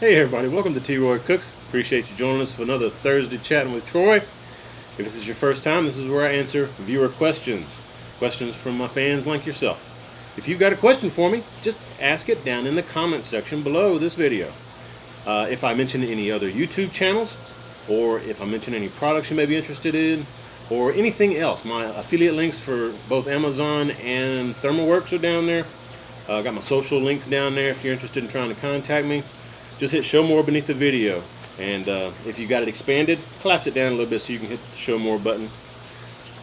Hey everybody, welcome to T-Roy Cooks. Appreciate you joining us for another Thursday chatting with Troy. If this is your first time, this is where I answer viewer questions. Questions from my fans like yourself. If you've got a question for me, just ask it down in the comment section below this video. If I mention any other YouTube channels, or if I mention any products you may be interested in, or anything else, my affiliate links for both Amazon and ThermalWorks are down there. I got my social links down there if you're interested in trying to contact me. Just hit show more beneath the video, and if you got it expanded, collapse it down a little bit so you can hit the show more button.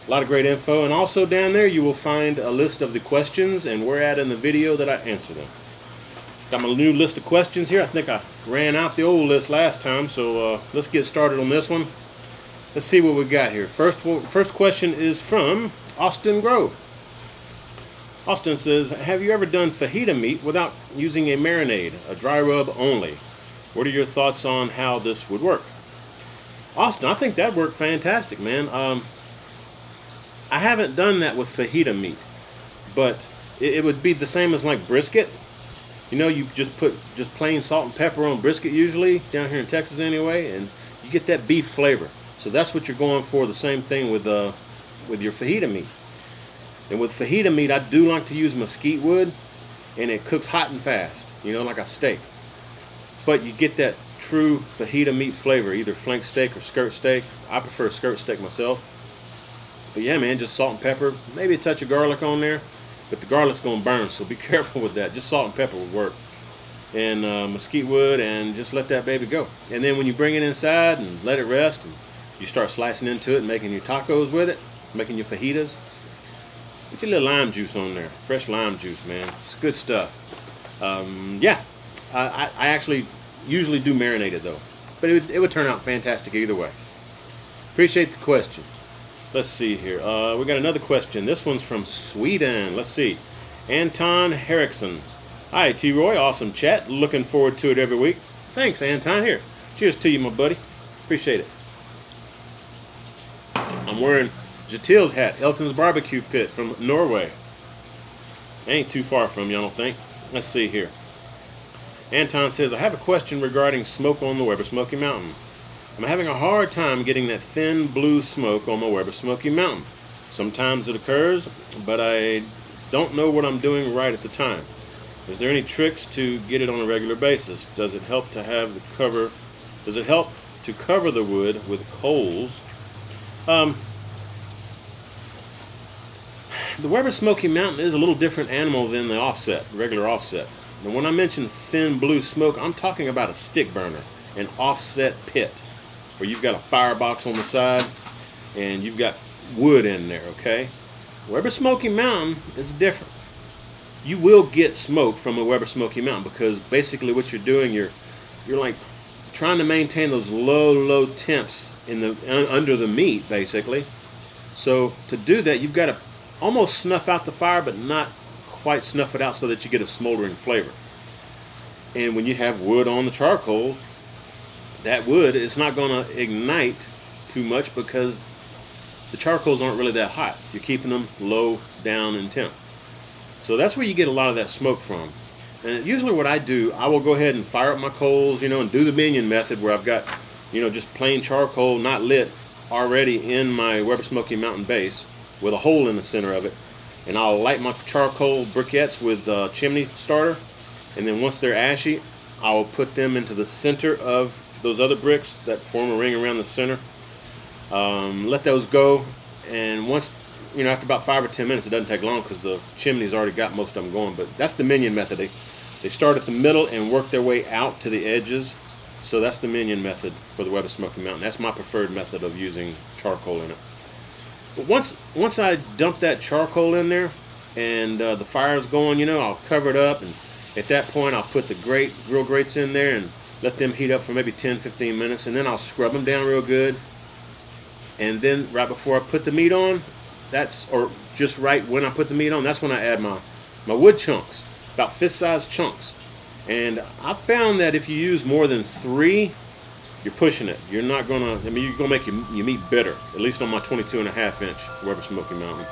A lot of great info, and also down there you will find a list of the questions and where at in the video that I answer them. Got my new list of questions here. I think I ran out the old list last time, so let's get started on this one. Let's see what we got here. First question is from Austin Grove. Austin says, have you ever done fajita meat without using a marinade, a dry rub only? What are your thoughts on how this would work? Austin, I think that worked fantastic, man. I haven't done that with fajita meat, but it would be the same as like brisket. You know, you just put plain salt and pepper on brisket usually, down here in Texas anyway, and you get that beef flavor. So that's what you're going for, the same thing with your fajita meat. And with fajita meat, I do like to use mesquite wood, and it cooks hot and fast, you know, like a steak. But you get that true fajita meat flavor, either flank steak or skirt steak. I prefer skirt steak myself. But yeah, man, just salt and pepper, maybe a touch of garlic on there, but the garlic's gonna burn, so be careful with that. Just salt and pepper would work. And mesquite wood, and just let that baby go. And then when you bring it inside and let it rest, and you start slicing into it and making your tacos with it, making your fajitas, put your little lime juice on there. Fresh lime juice, man. It's good stuff. Yeah, I actually usually do marinate it though. But it would turn out fantastic either way. Appreciate the question. Let's see here. We got another question. This one's from Sweden. Let's see. Anton Henriksson. Hi, T-Roy. Awesome chat. Looking forward to it every week. Thanks, Anton. Here. Cheers to you, my buddy. Appreciate it. I'm wearing Jatil's hat, Elton's barbecue pit from Norway. Ain't too far from you, I don't think. Let's see here. Anton says, I have a question regarding smoke on the Weber Smoky Mountain. I'm having a hard time getting that thin blue smoke on my Weber Smoky Mountain. Sometimes it occurs, but I don't know what I'm doing right at the time. Is there any tricks to get it on a regular basis? Does it help to have the cover? Does it help to cover the wood with coals? The Weber Smoky Mountain is a little different animal than the offset, regular offset. Now when I mention thin blue smoke, I'm talking about a stick burner, an offset pit, where you've got a firebox on the side and you've got wood in there, okay? Weber Smoky Mountain is different. You will get smoke from a Weber Smoky Mountain because basically what you're doing, you're like trying to maintain those low temps in the under the meat, basically. So to do that, you've got to almost snuff out the fire, but not quite snuff it out so that you get a smoldering flavor. And when you have wood on the charcoal, that wood is not going to ignite too much because the charcoals aren't really that hot. You're keeping them low down in temp. So that's where you get a lot of that smoke from. And usually what I do, I will go ahead and fire up my coals, you know, and do the minion method where I've got, you know, just plain charcoal, not lit, already in my Weber Smoky Mountain base, with a hole in the center of it, and I'll light my charcoal briquettes with chimney starter, and then once they're ashy, I'll put them into the center of those other bricks that form a ring around the center. Let those go, and once, you know, after about 5 or 10 minutes, it doesn't take long because the chimney's already got most of them going. But that's the minion method. They start at the middle and work their way out to the edges. So that's the minion method for the Weber Smoky Mountain. That's my preferred method of using charcoal in it. But once I dump that charcoal in there and the fire's going, you know, I'll cover it up, and at that point I'll put the grill grates in there and let them heat up for maybe 10-15 minutes, and then I'll scrub them down real good. And then right before I put the meat on, or just right when I put the meat on, that's when I add my wood chunks, about fist-sized chunks. And I found that if you use more than 3, you're pushing it. You're not gonna, I mean, you're gonna make your meat bitter, at least on my 22.5-inch Weber Smoky Mountain.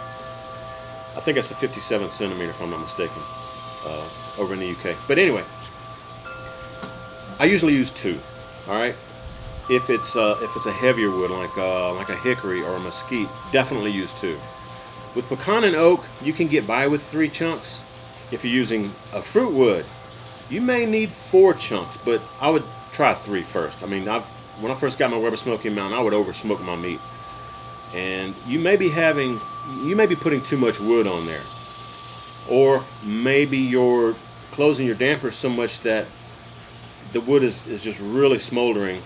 I think that's a 57 centimeter if I'm not mistaken, over in the UK. But anyway, I usually use 2. All right. If it's a heavier wood like a hickory or a mesquite, definitely use 2. With pecan and oak, you can get by with 3 chunks. If you're using a fruit wood, you may need 4 chunks, but I would try 3 first. I mean, when I first got my Weber Smoky Mountain, I would over smoke my meat, and you may be putting too much wood on there, or maybe you're closing your damper so much that the wood is just really smoldering.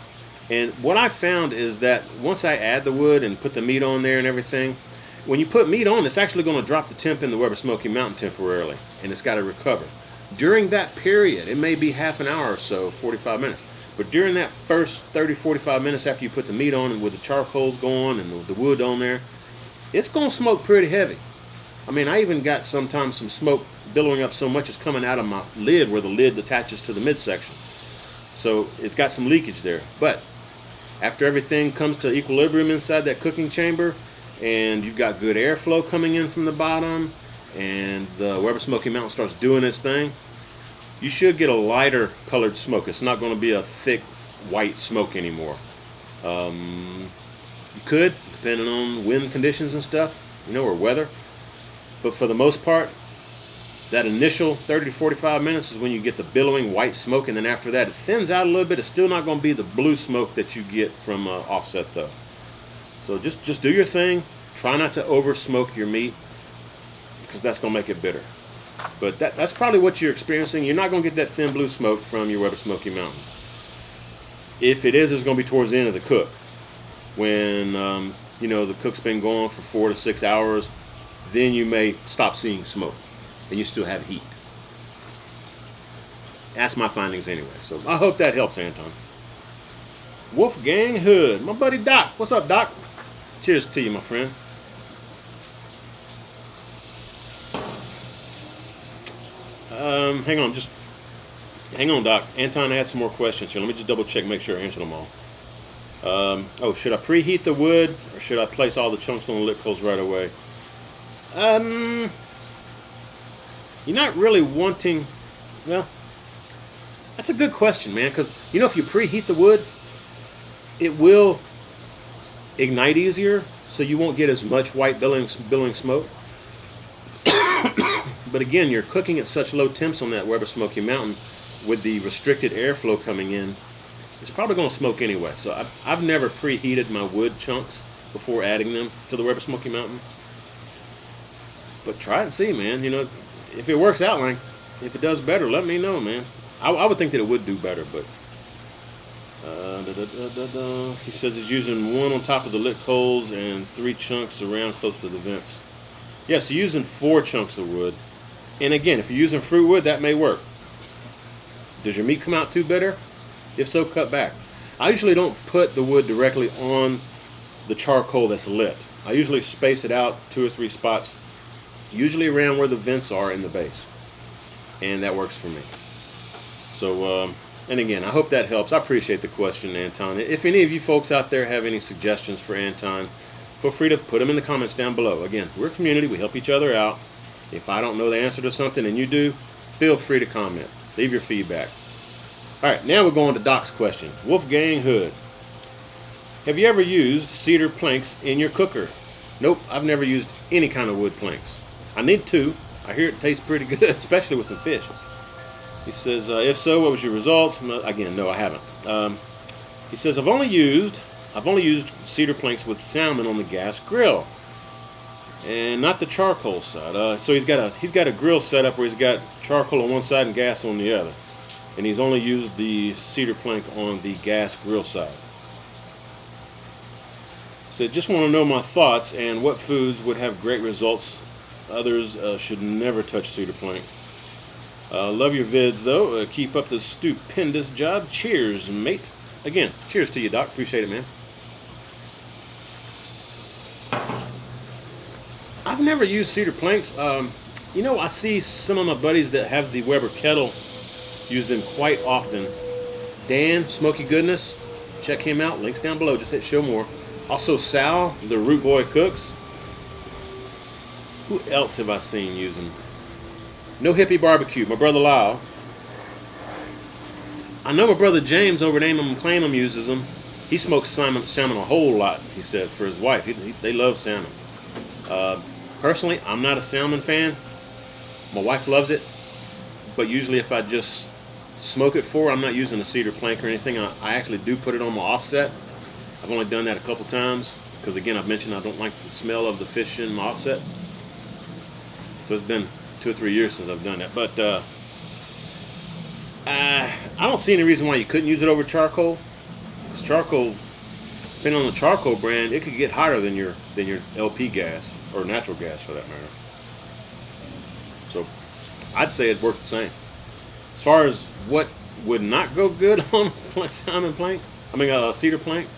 And what I found is that once I add the wood and put the meat on there and everything, when you put meat on, it's actually going to drop the temp in the Weber Smoky Mountain temporarily, and it's got to recover. During that period, it may be half an hour or so, 45 minutes. But during that first 30, 45 minutes after you put the meat on and with the charcoals going and the wood on there, it's going to smoke pretty heavy. I mean, I even got sometimes some smoke billowing up so much it's coming out of my lid where the lid attaches to the midsection. So it's got some leakage there. But after everything comes to equilibrium inside that cooking chamber, and you've got good airflow coming in from the bottom, and the Weber Smoky Mountain starts doing its thing, you should get a lighter colored smoke. It's not going to be a thick white smoke anymore. You could, depending on wind conditions and stuff, or weather. But for the most part, that initial 30 to 45 minutes is when you get the billowing white smoke, and then after that it thins out a little bit. It's still not going to be the blue smoke that you get from offset though. So just do your thing. Try not to over smoke your meat, because that's going to make it bitter. But that's probably what you're experiencing. You're not going to get that thin blue smoke from your Weber Smoky Mountain. If it is, it's going to be towards the end of the cook, when the cook's been going for 4 to 6 hours. Then you may stop seeing smoke, and you still have heat. That's my findings anyway. So I hope that helps, Anton. Wolfgang Hood, my buddy Doc. What's up, Doc? Cheers to you, my friend. Hang on, Doc. Anton had some more questions here. Let me just double check, make sure I answered them all. Should I preheat the wood, or should I place all the chunks on the lit coals right away? You're not really wanting, well, that's a good question, man, because, if you preheat the wood, it will ignite easier, so you won't get as much white billowing smoke. But again, you're cooking at such low temps on that Weber Smoky Mountain with the restricted airflow coming in, it's probably going to smoke anyway. So I've never preheated my wood chunks before adding them to the Weber Smoky Mountain. But try it and see, man. If it works out, like, if it does better, let me know, man. I would think that it would do better, but he says he's using 1 on top of the lit coals and 3 chunks around close to the vents. Yeah, so using 4 chunks of wood. And again, if you're using fruit wood, that may work. Does your meat come out too bitter? If so, cut back. I usually don't put the wood directly on the charcoal that's lit. I usually space it out 2 or 3 spots, usually around where the vents are in the base. And that works for me. So, and again, I hope that helps. I appreciate the question, Anton. If any of you folks out there have any suggestions for Anton, feel free to put them in the comments down below. Again, we're a community. We help each other out. If I don't know the answer to something and you do, feel free to comment. Leave your feedback. All right, now we're going to Doc's question. Wolfgang Hood. Have you ever used cedar planks in your cooker? Nope, I've never used any kind of wood planks. I need to. I hear it tastes pretty good, especially with some fish. He says, if so, what was your results? Again, no, I haven't. He says, I've only used cedar planks with salmon on the gas grill, and not the charcoal side. So he's got a grill set up where he's got charcoal on one side and gas on the other, and he's only used the cedar plank on the gas grill side. So just want to know my thoughts and what foods would have great results. Others should never touch cedar plank. Love your vids though. Keep up the stupendous job. Cheers, mate. Again, cheers to you, Doc. Appreciate it, man. I've never used cedar planks. I see some of my buddies that have the Weber kettle use them quite often. Dan, Smoky Goodness, check him out. Links down below. Just hit show more. Also Sal, the Root Boy Cooks. Who else have I seen using? No Hippie Barbecue, my brother Lyle. I know my brother James over at Aim 'em Claim 'em uses them. He smokes salmon a whole lot, he said, for his wife. They love salmon. Personally, I'm not a salmon fan. My wife loves it. But usually if I just smoke it for her, I'm not using a cedar plank or anything. I actually do put it on my offset. I've only done that a couple times. Because again, I've mentioned I don't like the smell of the fish in my offset. So it's been 2 or 3 years since I've done that. But I don't see any reason why you couldn't use it over charcoal. Because charcoal, depending on the charcoal brand, it could get hotter than your LP gas, or natural gas for that matter. So I'd say it'd work the same. As far as what would not go good on a salmon plank, cedar plank,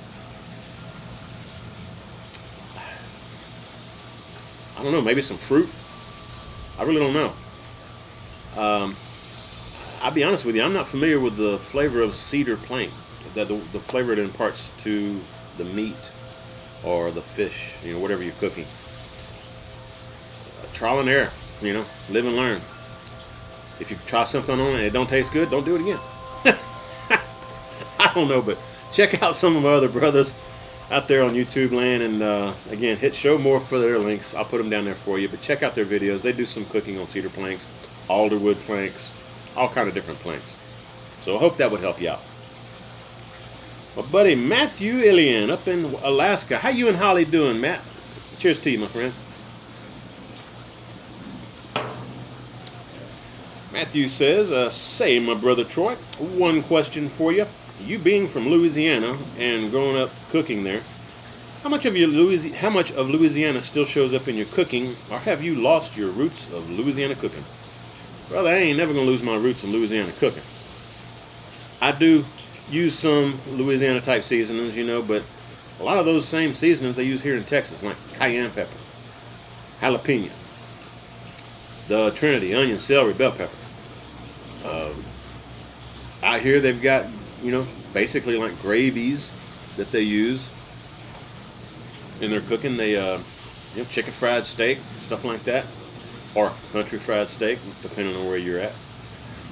I don't know, maybe some fruit. I really don't know. I'll be honest with you, I'm not familiar with the flavor of cedar plank, that the flavor it imparts to the meat or the fish, whatever you're cooking. Trial and error, live and learn. If you try something on it and it don't taste good, don't do it again. I don't know, but check out some of my other brothers out there on YouTube land, and again, hit show more for their links. I'll put them down there for you, but check out their videos. They do some cooking on cedar planks, alderwood planks, all kind of different planks. So I hope that would help you out. My buddy Matthew Ilian up in Alaska. How you and Holly doing, Matt? Cheers to you, my friend. Matthew says, say, my brother Troy, one question for you. You being from Louisiana and growing up cooking there, how much of Louisiana still shows up in your cooking, or have you lost your roots of Louisiana cooking? Brother, I ain't never gonna lose my roots in Louisiana cooking. I do use some Louisiana type seasonings, but a lot of those same seasonings they use here in Texas, like cayenne pepper, jalapeno, the Trinity, onion, celery, bell pepper. Out here they've got, basically like gravies that they use in their cooking. They, chicken fried steak, stuff like that, or country fried steak, depending on where you're at.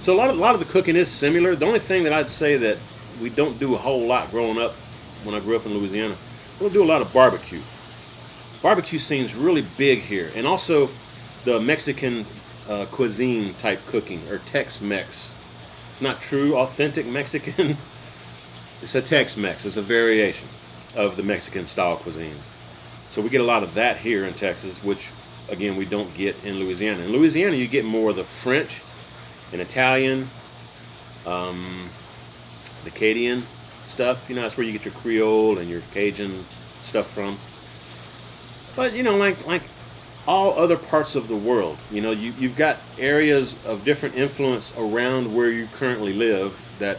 So a lot of the cooking is similar. The only thing that I'd say that we don't do a whole lot growing up, when I grew up in Louisiana, we don't do a lot of barbecue. Barbecue scene's really big here, and also the Mexican cuisine type cooking, or Tex-Mex. It's not true authentic Mexican. It's a Tex-Mex. It's a variation of the Mexican style cuisines. So we get a lot of that here in Texas, which again we don't get in Louisiana. In Louisiana you get more of the French and Italian, the Acadian stuff. That's where you get your Creole and your Cajun stuff from. But like all other parts of the world, you've got areas of different influence around where you currently live that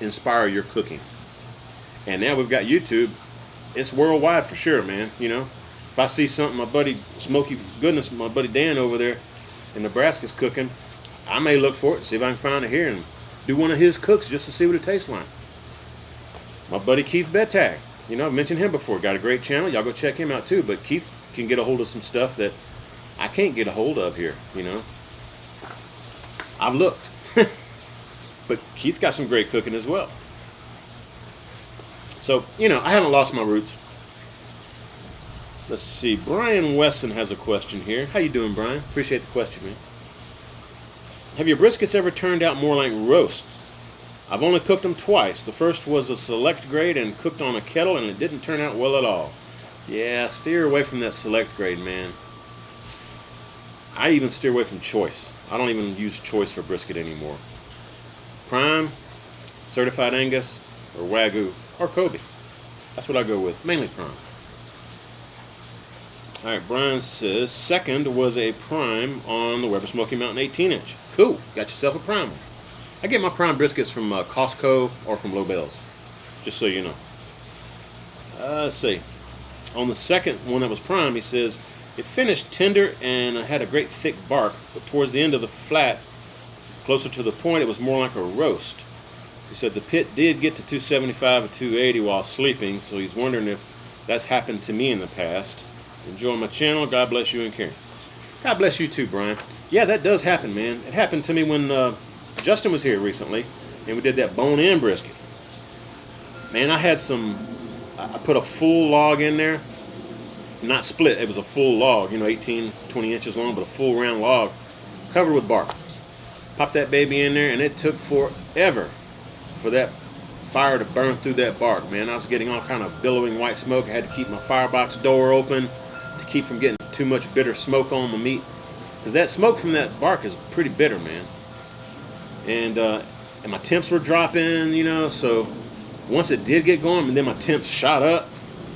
inspire your cooking. And now we've got YouTube. It's worldwide for sure, man. If I see something my buddy my buddy Dan over there in Nebraska's cooking, I may look for it, see if I can find it here and do one of his cooks just to see what it tastes like. My buddy Keith Bettag, I've mentioned him before, got a great channel. Y'all go check him out too. But Keith can get a hold of some stuff that I can't get a hold of here. I've looked. But Keith's got some great cooking as well. So, I haven't lost my roots. Let's see. Brian Weston has a question here. How you doing, Brian? Appreciate the question, man. Have your briskets ever turned out more like roasts? I've only cooked them twice. The first was a select grade and cooked on a kettle, and it didn't turn out well at all. Yeah, steer away from that select grade, man. I even steer away from choice. I don't even use choice for brisket anymore. Prime, certified Angus, or Wagyu, or Kobe. That's what I go with, mainly prime. Alright, Brian says, second was a prime on the Weber Smoky Mountain 18-inch. Cool, got yourself a prime one. I get my prime briskets from Costco or from Lobel's, just so you know. Let's see. On the second one that was prime, he says, it finished tender and had a great thick bark, but towards the end of the flat, closer to the point, it was more like a roast. He said the pit did get to 275 or 280 while sleeping, so he's wondering if that's happened to me in the past. Enjoying my channel. God bless you and Karen. God bless you too, Brian. Yeah, that does happen, man. It happened to me when Justin was here recently. and we did that bone-in brisket. Man, I put a full log in there, not split, it was a full log, 18, 20 inches long, but a full round log, covered with bark. Pop that baby in there, and it took forever for that fire to burn through that bark, man. I was getting all kind of billowing white smoke. I had to keep my firebox door open to keep from getting too much bitter smoke on the meat, because that smoke from that bark is pretty bitter, man. And my temps were dropping, so once it did get going, and then my temps shot up,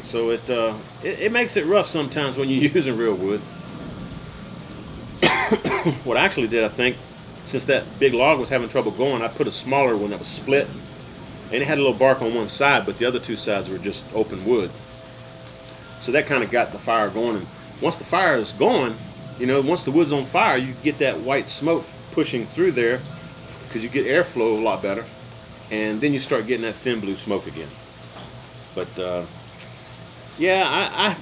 so it makes it rough sometimes when you're using real wood. What I actually did, I think, since that big log was having trouble going, I put a smaller one that was split, and it had a little bark on one side, but the other two sides were just open wood. So that kind of got the fire going, and once the fire is going, once the wood's on fire, you get that white smoke pushing through there, because you get airflow a lot better, and then you start getting that thin blue smoke again. But yeah,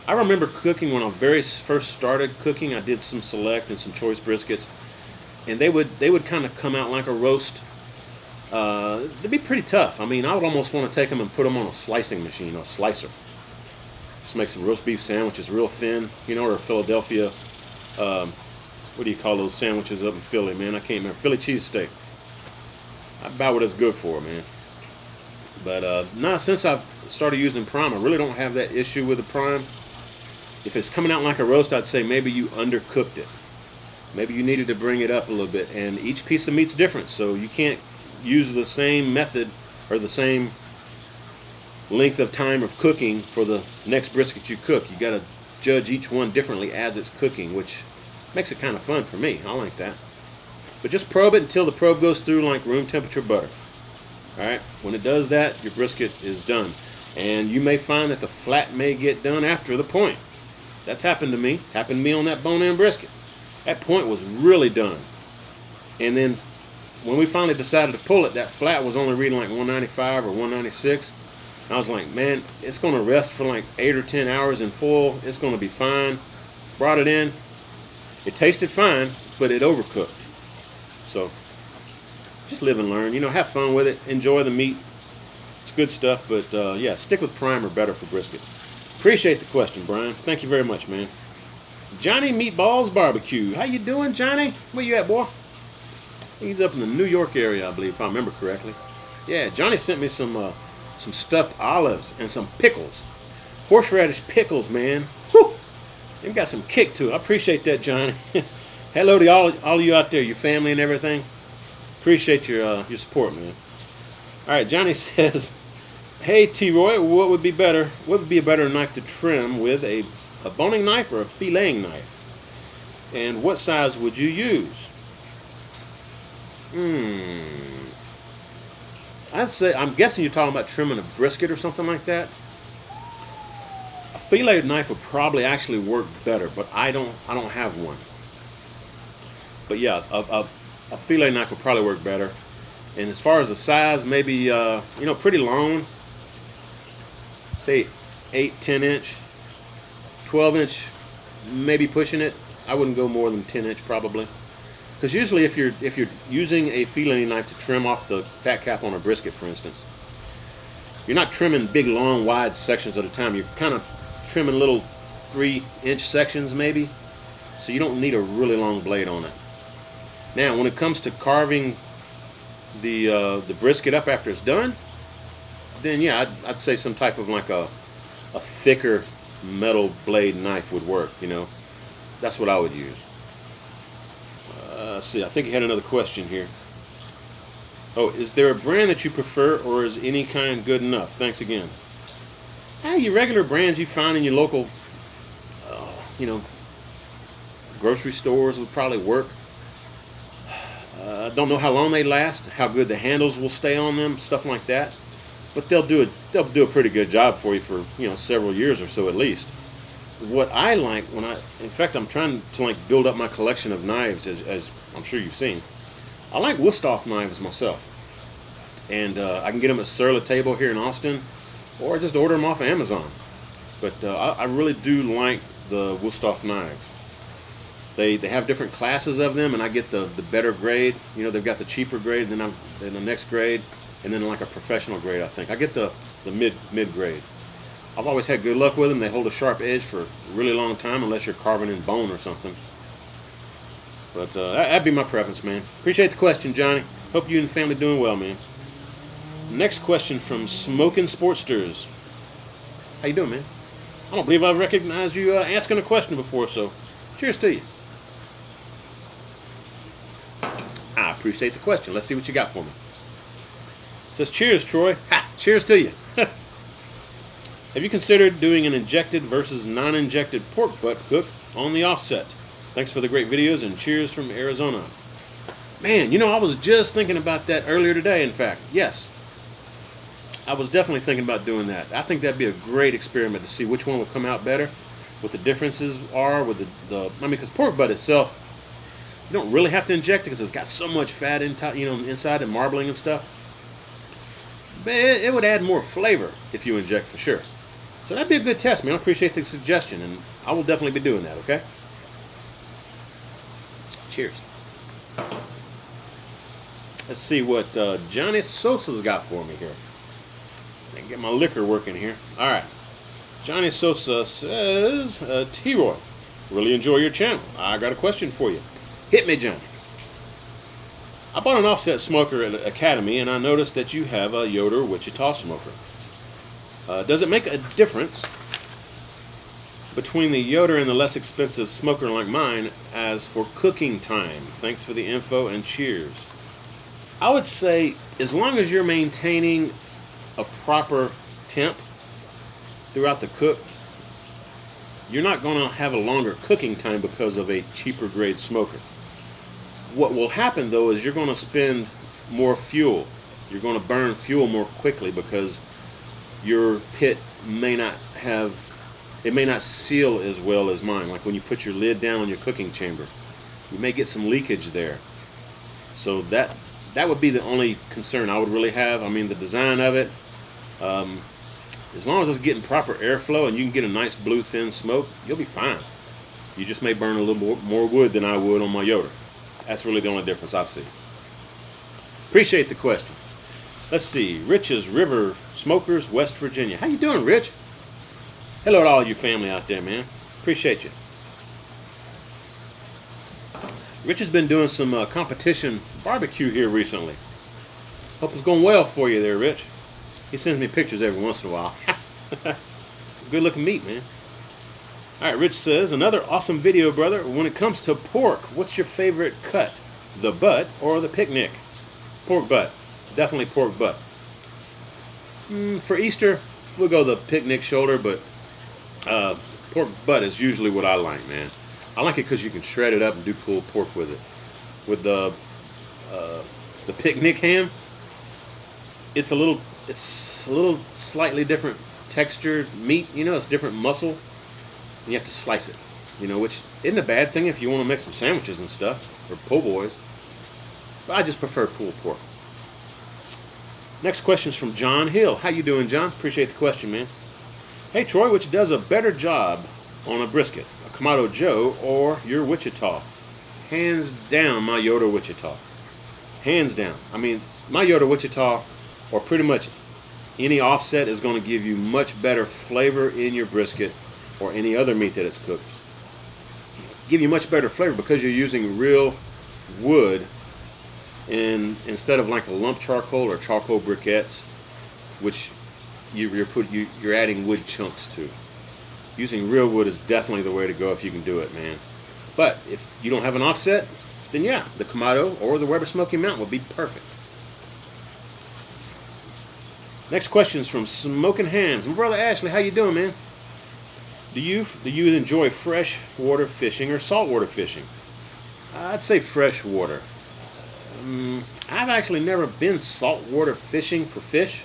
I remember cooking when I very first started cooking. I did some select and some choice briskets, and they would kind of come out like a roast. They'd be pretty tough. I mean, I would almost want to take them and put them on a slicing machine, a slicer. Just make some roast beef sandwiches real thin, or a Philadelphia, what do you call those sandwiches up in Philly, man? I can't remember. Philly cheesesteak. About what it's good for, man. But no, since I've started using prime, I really don't have that issue with the prime. If it's coming out like a roast, I'd say maybe you undercooked it. Maybe you needed to bring it up a little bit. And each piece of meat's different, so you can't use the same method or the same length of time of cooking for the next brisket you cook. You got to judge each one differently as it's cooking, which makes it kind of fun for me. I like that. But just probe it until the probe goes through like room temperature butter. Alright, when it does that, your brisket is done. And you may find that the flat may get done after the point. That's happened to me. Happened to me on that bone-in brisket. That point was really done. And then when we finally decided to pull it, that flat was only reading like 195 or 196. I was like, man, it's going to rest for like 8 or 10 hours in foil. It's going to be fine. Brought it in. It tasted fine, but it overcooked. So just live and learn. Have fun with it. Enjoy the meat. It's good stuff, but yeah, stick with prime or better for brisket. Appreciate the question, Brian. Thank you very much, man. Johnny Meatballs Barbecue. How you doing, Johnny? Where you at, boy? He's up in the New York area, I believe, if I remember correctly. Yeah, Johnny sent me some stuffed olives and some pickles. Horseradish pickles, man. Whew! They've got some kick to it. I appreciate that, Johnny. Hello to all of you out there, your family and everything. Appreciate your support, man. All right, Johnny says, hey, T-Roy, what would be better? What would be a better knife to trim with, a boning knife or a filleting knife? And what size would you use? I'd say, I'm guessing you're talking about trimming a brisket or something like that. A filleted knife would probably actually work better, but I don't have one. But yeah, a fillet knife would probably work better. And as far as the size, maybe pretty long. Say 8, 10 inch, 12 inch, maybe pushing it. I wouldn't go more than 10 inch probably. Because usually if you're using a filleting knife to trim off the fat cap on a brisket, for instance, you're not trimming big, long, wide sections at a time. You're kind of trimming little 3-inch sections maybe. So you don't need a really long blade on it. Now, when it comes to carving the brisket up after it's done, then yeah, I'd say some type of like a thicker metal blade knife would work. That's what I would use. Let's see, I think you had another question here. Oh, is there a brand that you prefer, or is any kind good enough? Thanks again. Your regular brands you find in your local, grocery stores would probably work. Don't know how long they last, how good the handles will stay on them, stuff like that. But they'll do a pretty good job for you for several years or so at least. What I like in fact, I'm trying to build up my collection of knives, as I'm sure you've seen. I like Wusthof knives myself, and I can get them at Sur La Table here in Austin, or just order them off of Amazon. But I really do like the Wusthof knives. They have different classes of them, and I get the better grade. You know, they've got the cheaper grade, then the next grade, and then like a professional grade. I think I get the mid grade. I've always had good luck with them. They hold a sharp edge for a really long time, unless you're carving in bone or something. But that'd be my preference, man. Appreciate the question, Johnny. Hope you and the family doing well, man. Next question from Smoking Sportsters. How you doing, man? I don't believe I've recognized you asking a question before, so cheers to you. I appreciate the question. Let's see what you got for me. It says, cheers, Troy. Ha! Cheers to you. Have you considered doing an injected versus non-injected pork butt cook on the offset? Thanks for the great videos, and cheers from Arizona. Man, you know, I was just thinking about that earlier today, in fact. Yes. I was definitely thinking about doing that. I think that'd be a great experiment to see which one will come out better, what the differences are with I mean, because pork butt itself, you don't really have to inject it because it's got so much fat inside and marbling and stuff. But it would add more flavor if you inject, for sure. So that'd be a good test, man. I appreciate the suggestion, and I will definitely be doing that, okay? Cheers. Let's see what Johnny Sosa's got for me here. I can get my liquor working here. All right. Johnny Sosa says, T-Roy, really enjoy your channel. I got a question for you. Hit me, Johnny. I bought an offset smoker at Academy, and I noticed that you have a Yoder Wichita smoker. Does it make a difference between the Yoder and the less expensive smoker like mine as for cooking time? Thanks for the info, and cheers. I would say as long as you're maintaining a proper temp throughout the cook, you're not going to have a longer cooking time because of a cheaper grade smoker. What will happen though is you're going to spend more fuel. You're going to burn fuel more quickly because your pit may not seal as well as mine. Like when you put your lid down on your cooking chamber, you may get some leakage there. So that would be the only concern I would really have. I mean, the design of it, as long as it's getting proper airflow and you can get a nice blue thin smoke, you'll be fine. You just may burn a little more wood than I would on my Yoder. That's really the only difference I see. Appreciate the question. Let's see, Rich's River Smokers, West Virginia. How you doing, Rich? Hello to all you family out there, man. Appreciate you. Rich has been doing some competition barbecue here recently. Hope it's going well for you there, Rich. He sends me pictures every once in a while. It's a good looking meat, man. Alright, Rich says, another awesome video, brother. When it comes to pork, what's your favorite cut? The butt or the picnic? Pork butt. Definitely pork butt. For Easter, we'll go the picnic shoulder, but pork butt is usually what I like, man. I like it because you can shred it up and do pulled pork with it. With the picnic ham, it's a little slightly different textured meat. You know, it's different muscle. And you have to slice it. You know, which isn't a bad thing if you want to make some sandwiches and stuff, or po' boys. But I just prefer pulled pork. Next question is from John Hill. How you doing, John? Appreciate the question, man. Hey, Troy, which does a better job on a brisket, a Kamado Joe or your Wichita? Hands down, my Yoder Wichita. Hands down. I mean, my Yoder Wichita, or pretty much any offset, is going to give you much better flavor in your brisket or any other meat that it's cooked. Give you much better flavor because you're using real wood instead of like a lump charcoal or charcoal briquettes, which you're adding wood chunks to. Using real wood is definitely the way to go if you can do it, man. But if you don't have an offset, then yeah, the Kamado or the Weber Smoky Mountain would be perfect. Next question is from Smoking Hands. My brother Ashley, how you doing, man? Do you enjoy freshwater fishing or saltwater fishing? I'd say freshwater. I've actually never been saltwater fishing for fish.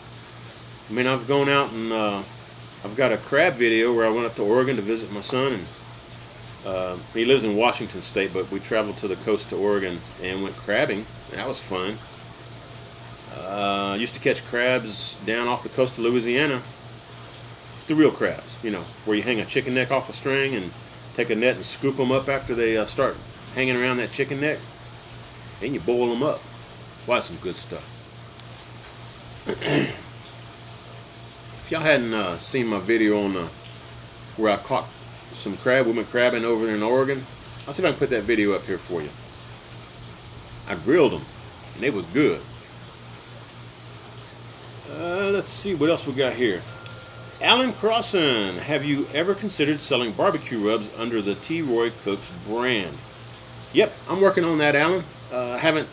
I mean, I've gone out and I've got a crab video where I went up to Oregon to visit my son, and he lives in Washington State, but we traveled to the coast to Oregon and went crabbing. That was fun. I used to catch crabs down off the coast of Louisiana. The real crabs, you know, where you hang a chicken neck off a string and take a net and scoop them up after they start hanging around that chicken neck, and you boil them up. Wow, some good stuff. If y'all hadn't seen my video on where I caught some crab, we went crabbing over there in Oregon, I'll see if I can put that video up here for you. I grilled them, and they was good. Let's see what else we got here. Alan Crossan, have you ever considered selling barbecue rubs under the T. Roy Cooks brand? Yep, I'm working on that, Alan. I haven't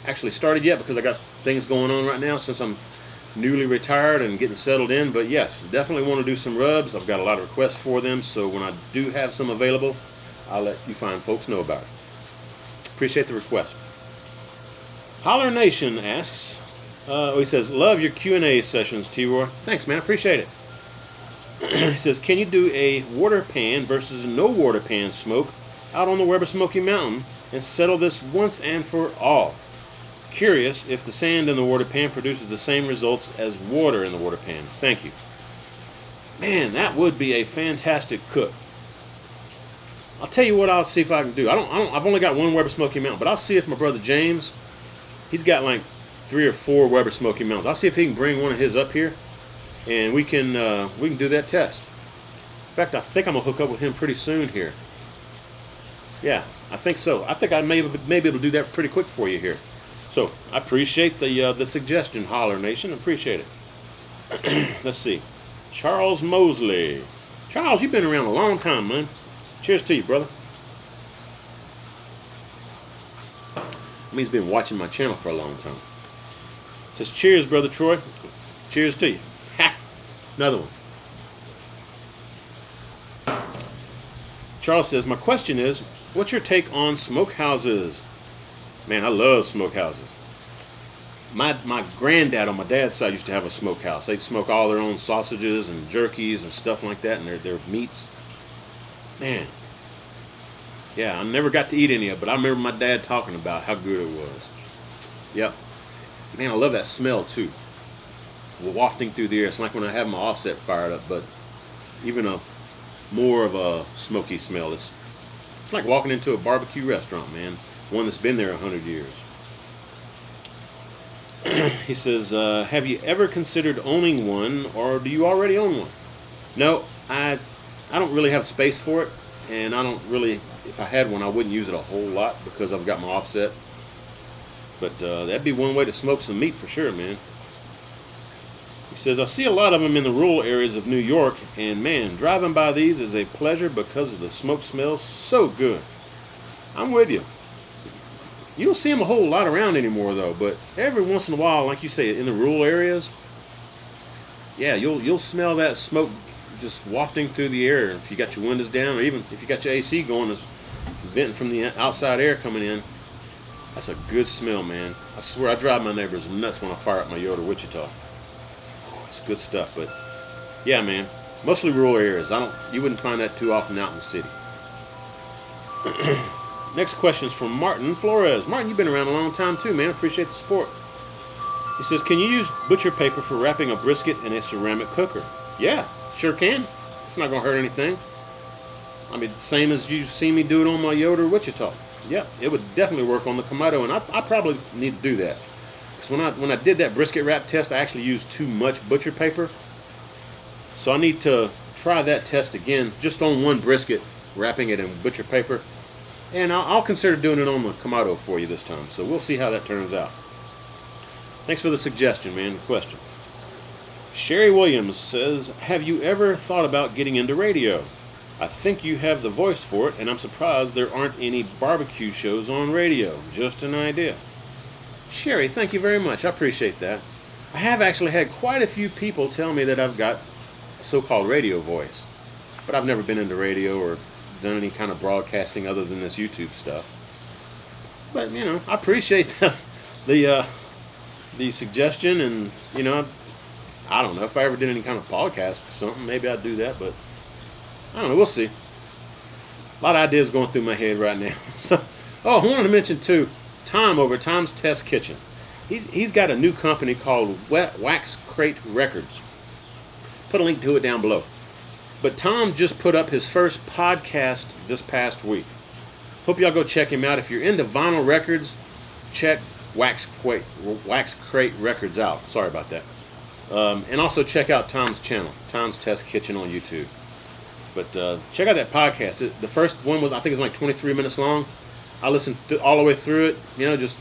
actually started yet because I got things going on right now since I'm newly retired and getting settled in. But yes, definitely want to do some rubs. I've got a lot of requests for them, so when I do have some available, I'll let you fine folks know about it. Appreciate the request. Holler Nation asks, he says, love your Q&A sessions, T-Roy. Thanks, man. I appreciate it. He says, can you do a water pan versus no water pan smoke out on the Weber Smoky Mountain and settle this once and for all? Curious if the sand in the water pan produces the same results as water in the water pan. Thank you. Man, that would be a fantastic cook. I'll tell you what, I'll see if I can do. I've only got one Weber Smoky Mountain, but I'll see if my brother James, he's got like 3 or 4 Weber Smoky Mountains. I'll see if he can bring one of his up here, and we can do that test. In fact, I think I'm gonna hook up with him pretty soon here. Yeah, I think so. I think I may be able to do that pretty quick for you here. So I appreciate the suggestion, Holler Nation. Appreciate it. Let's see. Charles Mosley. Charles, you've been around a long time, man. Cheers to you, brother. I mean, he's been watching my channel for a long time. Says, cheers, brother Troy. Cheers to you. Ha! Another one. Charles says, my question is, what's your take on smokehouses? Man, I love smokehouses. My granddad on my dad's side used to have a smokehouse. They'd smoke all their own sausages and jerkies and stuff like that, and their meats. Man. Yeah, I never got to eat any of it, but I remember my dad talking about how good it was. Yep. Man, I love that smell too. Wafting through the air. It's like when I have my offset fired up, but even more of a smoky smell. It's like walking into a barbecue restaurant, man. One that's been there 100 years. He says, have you ever considered owning one, or do you already own one? No, I don't really have space for it, and I don't really, if I had one, I wouldn't use it a whole lot because I've got my offset. But that'd be one way to smoke some meat for sure, man. He says, I see a lot of them in the rural areas of New York, and man, driving by these is a pleasure because of the smoke smells so good. I'm with you. You don't see them a whole lot around anymore, though, but every once in a while, like you say, in the rural areas, yeah, you'll smell that smoke just wafting through the air. If you got your windows down, or even if you got your AC going, it's venting from the outside air coming in. That's a good smell, man. I swear I drive my neighbors nuts when I fire up my Yoder Wichita. It's good stuff, but yeah, man, mostly rural areas. You wouldn't find that too often out in the city. Next question is from Martin Flores. Martin, you've been around a long time too, man. Appreciate the support. He says, can you use butcher paper for wrapping a brisket in a ceramic cooker? Yeah, sure can. It's not going to hurt anything. I mean, same as you see me do it on my Yoder Wichita. Yeah, it would definitely work on the Kamado, and I probably need to do that. Because when I did that brisket wrap test, I actually used too much butcher paper. So I need to try that test again, just on one brisket, wrapping it in butcher paper. And I'll consider doing it on the Kamado for you this time. So we'll see how that turns out. Thanks for the suggestion, man, the question. Sherry Williams says, have you ever thought about getting into radio? I think you have the voice for it, and I'm surprised there aren't any barbecue shows on radio. Just an idea. Sherry, thank you very much. I appreciate that. I have actually had quite a few people tell me that I've got a so-called radio voice. But I've never been into radio or done any kind of broadcasting other than this YouTube stuff. But, you know, I appreciate the suggestion, and, you know, I don't know if I ever did any kind of podcast or something, maybe I'd do that, but I don't know, we'll see. A lot of ideas going through my head right now. So, I wanted to mention too, Tom over at Tom's Test Kitchen. He's got a new company called Wax Crate Records. Put a link to it down below. But Tom just put up his first podcast this past week. Hope y'all go check him out. If you're into vinyl records, check Wax Crate Records out. Sorry about that. And also check out Tom's channel, Tom's Test Kitchen on YouTube. But check out that podcast. The first one was, I think it's like 23 minutes long. I listened all the way through it, you know, just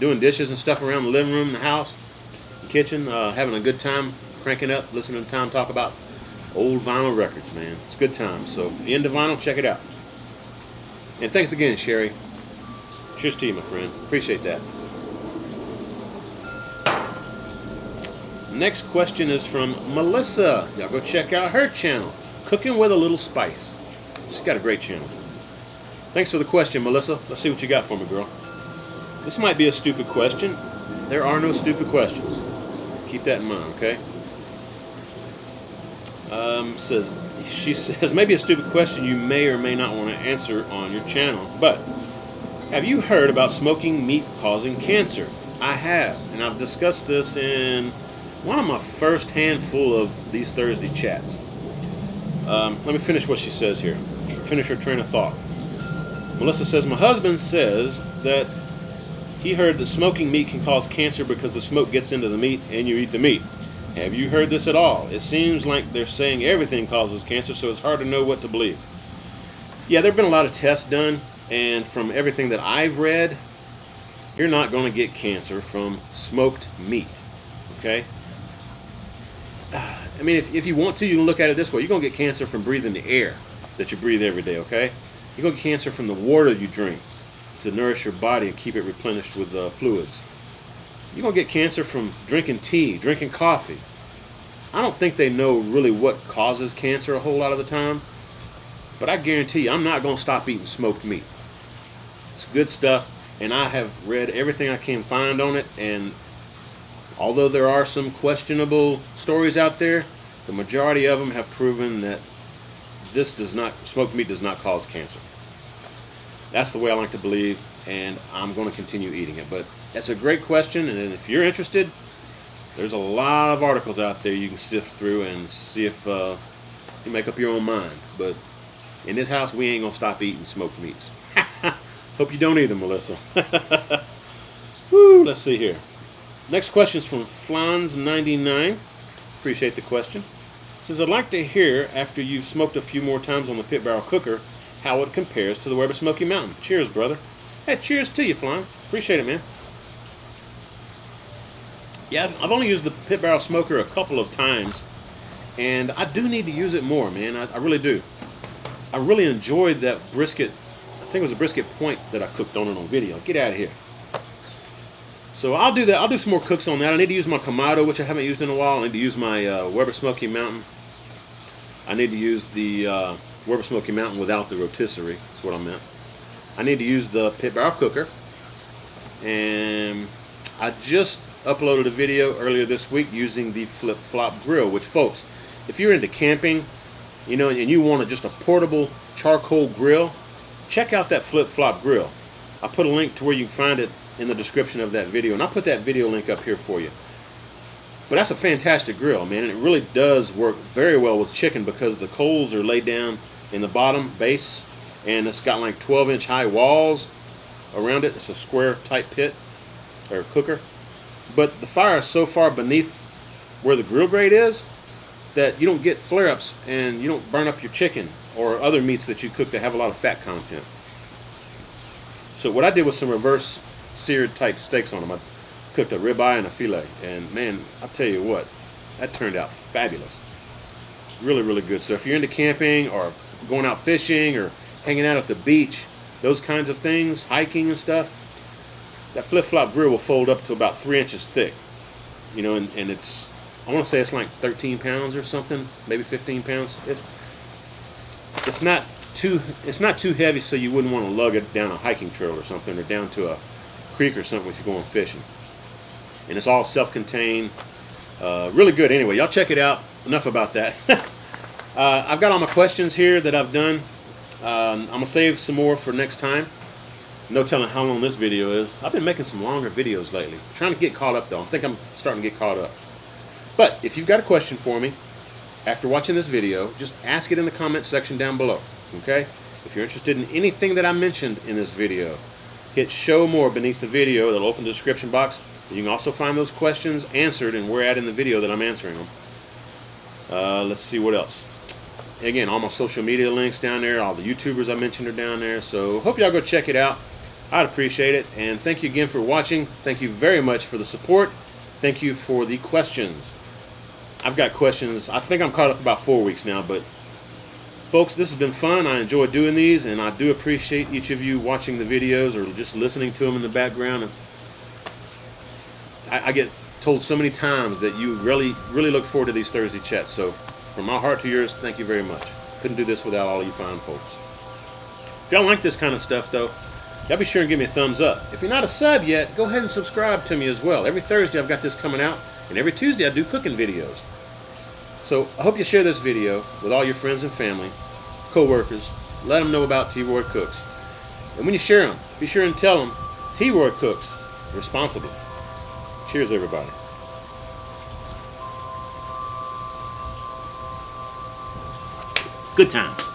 doing dishes and stuff around the living room, the house, the kitchen, having a good time, cranking up, listening to Tom talk about old vinyl records, man. It's a good time. So if you're into vinyl, check it out. And thanks again, Sherry. Cheers to you, my friend. Appreciate that. Next question is from Melissa. Y'all go check out her channel, Cooking with a Little Spice. She's got a great channel. Thanks for the question, Melissa. Let's see what you got for me, girl. This might be a stupid question. There are no stupid questions. Keep that in mind, okay? She says, maybe a stupid question you may or may not want to answer on your channel, but have you heard about smoking meat causing cancer? I have, and I've discussed this in one of my first handful of these Thursday chats. Let me finish what she says here. Finish her train of thought. Melissa says, my husband says that he heard that smoking meat can cause cancer because the smoke gets into the meat and you eat the meat. Have you heard this at all? It seems like they're saying everything causes cancer, so it's hard to know what to believe. Yeah, there have been a lot of tests done, and from everything that I've read, you're not going to get cancer from smoked meat, okay? I mean, if you want to, you can look at it this way. You're going to get cancer from breathing the air that you breathe every day, okay? You're going to get cancer from the water you drink to nourish your body and keep it replenished with fluids. You're going to get cancer from drinking tea, drinking coffee. I don't think they know really what causes cancer a whole lot of the time, but I guarantee you I'm not going to stop eating smoked meat. It's good stuff, and I have read everything I can find on it, and although there are some questionable stories out there, the majority of them have proven that smoked meat does not cause cancer. That's the way I like to believe, and I'm going to continue eating it. But that's a great question, and if you're interested, there's a lot of articles out there you can sift through and see if you make up your own mind. But in this house, we ain't going to stop eating smoked meats. Hope you don't either, Melissa. Woo, let's see here. Next question is from Flans99. Appreciate the question. It says, I'd like to hear, after you've smoked a few more times on the pit barrel cooker, how it compares to the Weber Smoky Mountain. Cheers, brother. Hey, cheers to you, Flan. Appreciate it, man. Yeah, I've only used the pit barrel smoker a couple of times, and I do need to use it more, man. I really do. I really enjoyed that brisket. I think it was a brisket point that I cooked on it on video. Get out of here. So I'll do that. I'll do some more cooks on that. I need to use my Kamado, which I haven't used in a while. I need to use my Weber Smoky Mountain. I need to use the Weber Smoky Mountain without the rotisserie. That's what I meant. I need to use the pit barrel cooker. And I just uploaded a video earlier this week using the flip-flop grill, which, folks, if you're into camping, you know, and you want just a portable charcoal grill, check out that flip-flop grill. I put a link to where you can find it in the description of that video, and I'll put that video link up here for you. But that's a fantastic grill, man, and it really does work very well with chicken because the coals are laid down in the bottom base, and it's got like 12-inch high walls around it. It's a square type pit or cooker, but the fire is so far beneath where the grill grate is that you don't get flare-ups and you don't burn up your chicken or other meats that you cook that have a lot of fat content. So what I did was some reverse seared type steaks on them. I cooked a ribeye and a filet, and man, I'll tell you what, that turned out fabulous. Really, really good. So if you're into camping or going out fishing or hanging out at the beach, those kinds of things, hiking and stuff, that flip-flop grill will fold up to about 3 inches thick. You know, and it's, I want to say it's like 13 pounds or something, maybe 15 pounds. It's not too heavy, so you wouldn't want to lug it down a hiking trail or something, or down to a creek or something if you're going fishing. And it's all self-contained. Really good. Anyway, y'all check it out. Enough about that. I've got all my questions here that I've done. I'm gonna save some more for next time. No telling how long this video is. I've been making some longer videos lately. Trying to get caught up though. I think I'm starting to get caught up. But if you've got a question for me, after watching this video, just ask it in the comment section down below, okay? If you're interested in anything that I mentioned in this video, hit show more beneath the video. That'll open the description box. You can also find those questions answered and where at in the video that I'm answering them. Let's see what else. Again, all my social media links down there. All the YouTubers I mentioned are down there. So hope y'all go check it out. I'd appreciate it. And thank you again for watching. Thank you very much for the support. Thank you for the questions. I've got questions. I think I'm caught up about 4 weeks now, but folks, this has been fun. I enjoy doing these, and I do appreciate each of you watching the videos or just listening to them in the background. And I get told so many times that you really look forward to these Thursday chats. So from my heart to yours, thank you very much. Couldn't do this without all you fine folks. If y'all like this kind of stuff, though, y'all be sure and give me a thumbs up. If you're not a sub yet, go ahead and subscribe to me as well. Every Thursday I've got this coming out, and every Tuesday I do cooking videos. So I hope you share this video with all your friends and family, co-workers. Let them know about T-Roy Cooks. And when you share them, be sure and tell them T-Roy Cooks responsibly. Cheers, everybody. Good times.